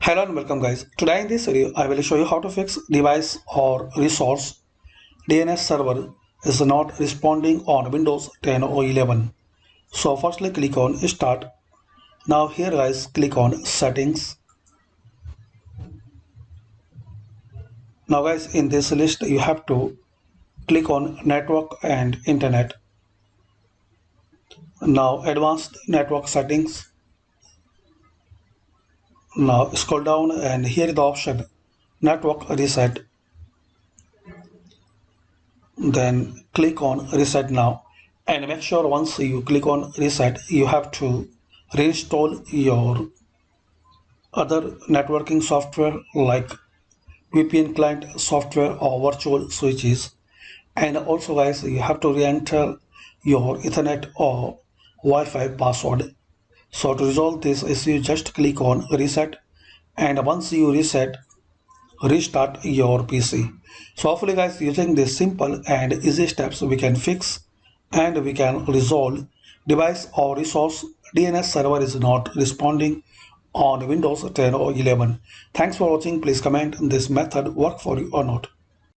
Hello and welcome guys. Today in this video I will show you how to fix device or resource DNS server is not responding on Windows 10 or 11. So firstly click on start. Now here guys click on settings. Now guys in this list you have to click on network and internet. Now advanced network settings. Now scroll down and here is the option network reset. Then click on reset now, and make sure once you click on reset you have to reinstall your other networking software like VPN client software or virtual switches. And also guys, you have to re-enter your Ethernet or Wi-Fi password. So to resolve this issue, just click on reset, and once you reset, restart your PC. So hopefully guys, using these simple and easy steps we can fix and we can resolve device or resource DNS server is not responding on Windows 10 or 11. Thanks for watching. Please comment this method work for you or not.